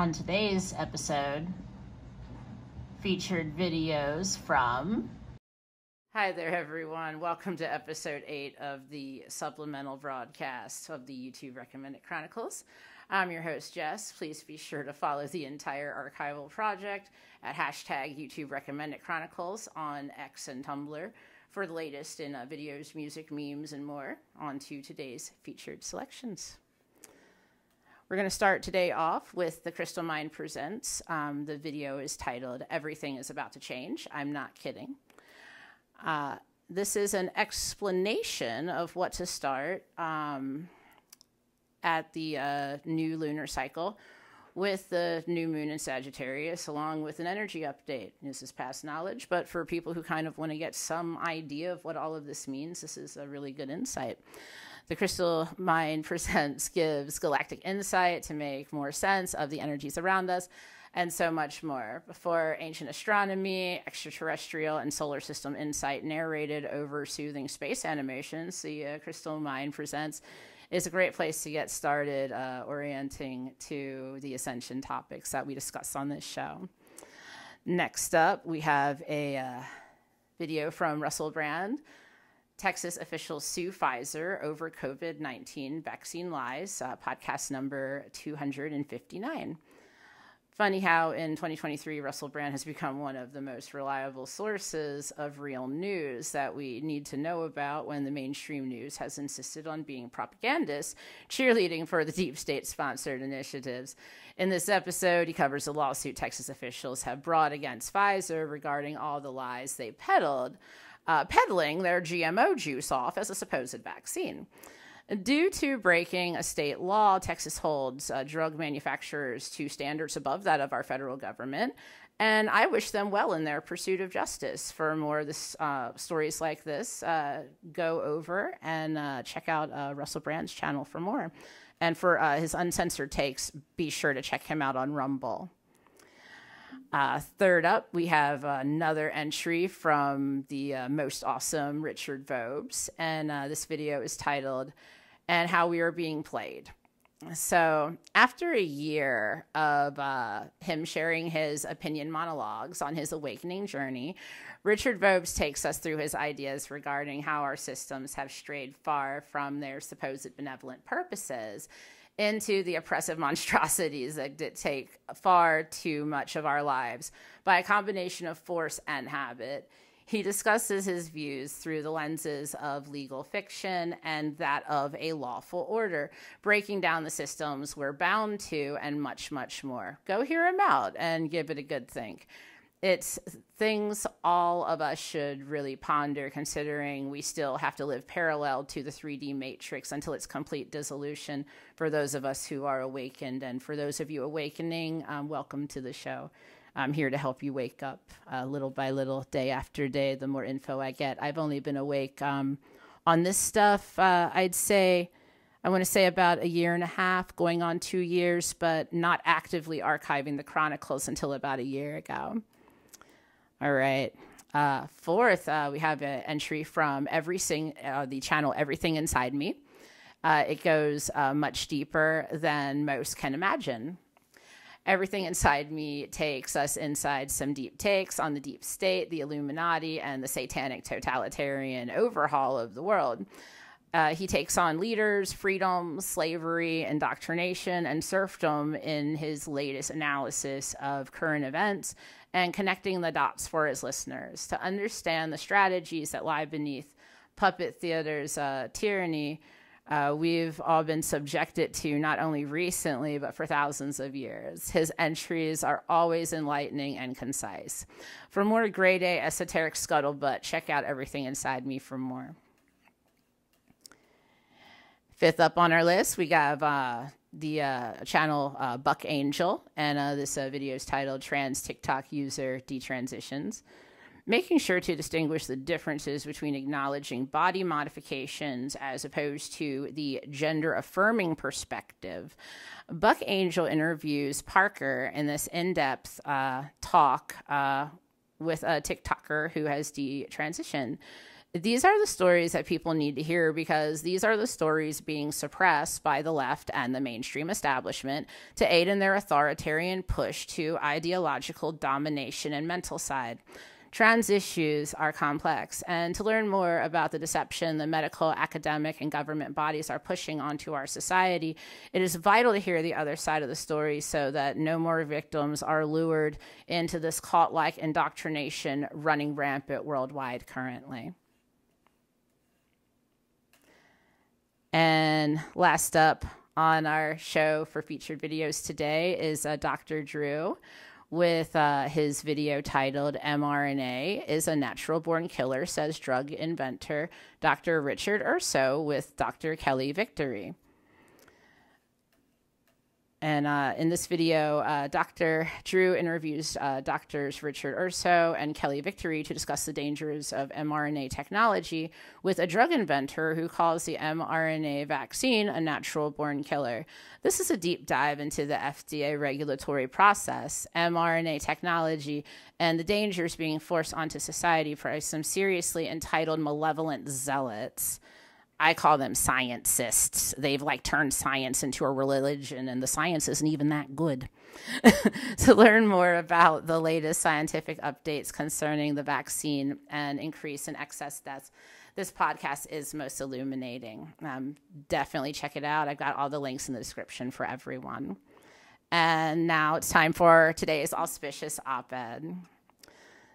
On today's episode, featured videos from... Hi there, everyone. Welcome to episode 8 of the supplemental broadcast of the YouTube Recommended Chronicles. I'm your host, Jess. Please be sure to follow the entire archival project at hashtag YouTube Recommended Chronicles on X and Tumblr for the latest in videos, music, memes, and more. On to today's featured selections. We're going to start today off with The Crystal Mind Presents. The video is titled, Everything is About to Change. I'm not kidding. This is an explanation of what to start at the new lunar cycle with the new moon in Sagittarius, along with an energy update. This is past knowledge, but for people who kind of want to get some idea of what all of this means, this is a really good insight. The Crystal Mind Presents gives galactic insight to make more sense of the energies around us, and so much more. Before ancient astronomy, extraterrestrial, and solar system insight narrated over soothing space animations, the Crystal Mind Presents is a great place to get started orienting to the ascension topics that we discuss on this show. Next up, we have a video from Russell Brand. Texas officials sue Pfizer over COVID-19 vaccine lies, podcast number 259. Funny how in 2023, Russell Brand has become one of the most reliable sources of real news that we need to know about when the mainstream news has insisted on being propagandists, cheerleading for the deep state-sponsored initiatives. In this episode, he covers a lawsuit Texas officials have brought against Pfizer regarding all the lies they peddling their GMO juice off as a supposed vaccine. Due to breaking a state law, Texas holds drug manufacturers to standards above that of our federal government, and I wish them well in their pursuit of justice. For more of this, stories like this, go over and check out Russell Brand's channel for more. And for his uncensored takes, be sure to check him out on Rumble. Third up, we have another entry from the most awesome Richard Vobes, and this video is titled, And How We Are Being Played. So after a year of him sharing his opinion monologues on his awakening journey, Richard Vobes takes us through his ideas regarding how our systems have strayed far from their supposed benevolent purposes into the oppressive monstrosities that dictate far too much of our lives by a combination of force and habit. He discusses his views through the lenses of legal fiction and that of a lawful order, breaking down the systems we're bound to and much, much more. Go hear him out and give it a good think. It's things all of us should really ponder, considering we still have to live parallel to the 3D matrix until its complete dissolution for those of us who are awakened. And for those of you awakening, welcome to the show. I'm here to help you wake up little by little, day after day, the more info I get. I've only been awake on this stuff, I want to say about a year and a half, going on 2 years, but not actively archiving the chronicles until about a year ago. All right. Fourth, we have an entry from the channel Everything Inside Me. It goes much deeper than most can imagine. Everything Inside Me takes us inside some deep takes on the deep state, the Illuminati, and the satanic totalitarian overhaul of the world. He takes on leaders, freedom, slavery, indoctrination, and serfdom in his latest analysis of current events and connecting the dots for his listeners to understand the strategies that lie beneath puppet theater's tyranny we've all been subjected to, not only recently, but for thousands of years. His entries are always enlightening and concise. For more grade A esoteric scuttlebutt, check out Everything Inside Me for more. Fifth up on our list, we have the channel Buck Angel, and this video is titled Trans TikTok User Detransitions. Making sure to distinguish the differences between acknowledging body modifications as opposed to the gender-affirming perspective. Buck Angel interviews Parker in this in-depth talk with a TikToker who has detransitioned. These are the stories that people need to hear, because these are the stories being suppressed by the left and the mainstream establishment to aid in their authoritarian push to ideological domination and mental side. Trans issues are complex, and to learn more about the deception the medical, academic, and government bodies are pushing onto our society, it is vital to hear the other side of the story so that no more victims are lured into this cult-like indoctrination running rampant worldwide currently. And last up on our show for featured videos today is Dr. Drew with his video titled mRNA is a Natural Born Killer, says drug inventor Dr. Richard Urso with Dr. Kelly Victory. And in this video, Dr. Drew interviews Drs. Richard Urso and Kelly Victory to discuss the dangers of mRNA technology with a drug inventor who calls the mRNA vaccine a natural-born killer. This is a deep dive into the FDA regulatory process, mRNA technology, and the dangers being forced onto society by some seriously entitled malevolent zealots. I call them scientists. They've turned science into a religion, and the science isn't even that good. To learn more about the latest scientific updates concerning the vaccine and increase in excess deaths, this podcast is most illuminating. Definitely check it out. I've got all the links in the description for everyone. And now it's time for today's auspicious op-ed.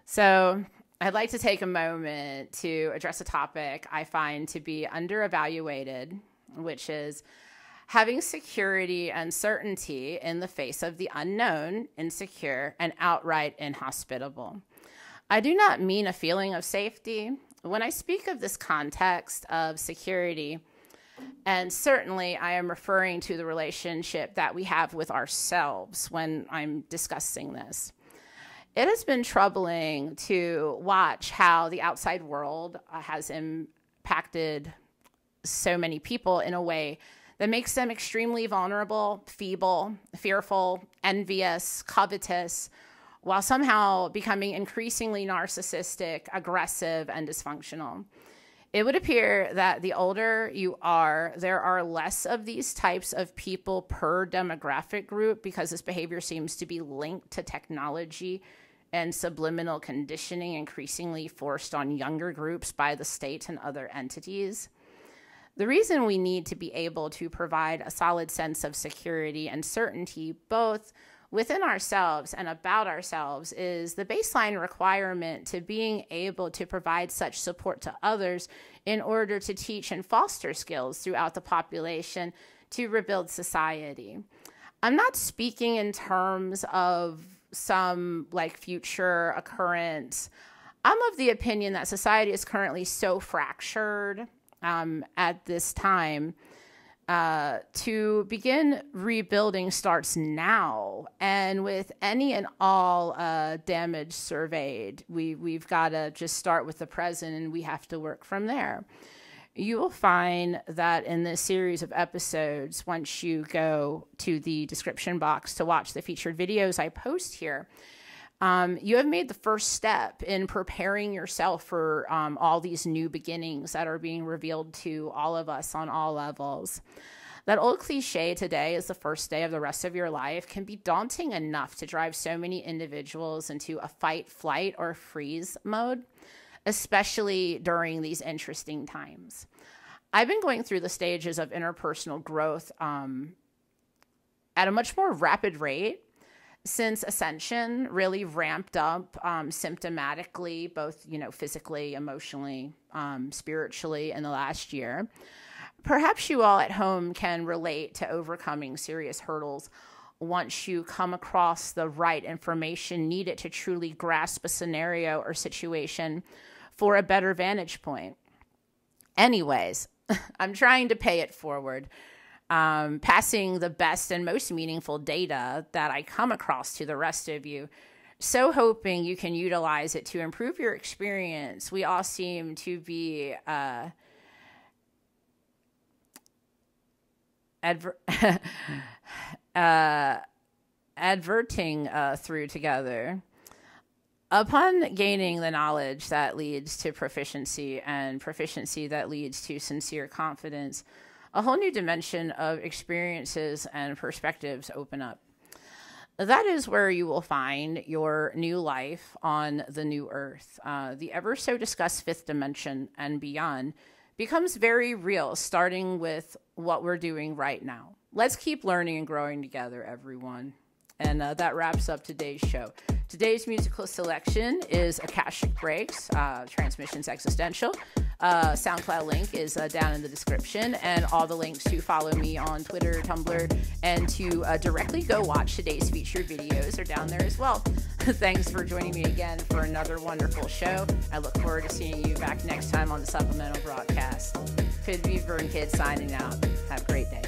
So I'd like to take a moment to address a topic I find to be under-evaluated, which is having security and certainty in the face of the unknown, insecure, and outright inhospitable. I do not mean a feeling of safety. When I speak of this context of security, and certainly I am referring to the relationship that we have with ourselves when I'm discussing this. It has been troubling to watch how the outside world has impacted so many people in a way that makes them extremely vulnerable, feeble, fearful, envious, covetous, while somehow becoming increasingly narcissistic, aggressive, and dysfunctional. It would appear that the older you are, there are less of these types of people per demographic group, because this behavior seems to be linked to technology and subliminal conditioning increasingly forced on younger groups by the state and other entities. The reason we need to be able to provide a solid sense of security and certainty both within ourselves and about ourselves is the baseline requirement to being able to provide such support to others in order to teach and foster skills throughout the population to rebuild society. I'm not speaking in terms of some future occurrence. I'm of the opinion that society is currently so fractured at this time. To begin rebuilding starts now, and with any and all damage surveyed, we've got to just start with the present, and we have to work from there. You will find that in this series of episodes, once you go to the description box to watch the featured videos I post here, you have made the first step in preparing yourself for all these new beginnings that are being revealed to all of us on all levels. That old cliche, today is the first day of the rest of your life, can be daunting enough to drive so many individuals into a fight, flight, or freeze mode, especially during these interesting times. I've been going through the stages of interpersonal growth at a much more rapid rate since Ascension really ramped up symptomatically, both physically, emotionally, spiritually in the last year. Perhaps you all at home can relate to overcoming serious hurdles once you come across the right information needed to truly grasp a scenario or situation for a better vantage point. Anyways, I'm trying to pay it forward, passing the best and most meaningful data that I come across to the rest of you, so hoping you can utilize it to improve your experience. We all seem to be adverting through together. Upon gaining the knowledge that leads to proficiency and proficiency that leads to sincere confidence, a whole new dimension of experiences and perspectives open up. That is where you will find your new life on the new earth. The ever so discussed fifth dimension and beyond becomes very real, starting with what we're doing right now. Let's keep learning and growing together, everyone. And that wraps up today's show. Today's musical selection is Akashic Breaks, Transmissions Existential. SoundCloud link is down in the description, and all the links to follow me on Twitter, Tumblr, and to directly go watch today's featured videos are down there as well. Thanks for joining me again for another wonderful show. I look forward to seeing you back next time on the supplemental broadcast. Could be Vern Kid signing out. Have a great day.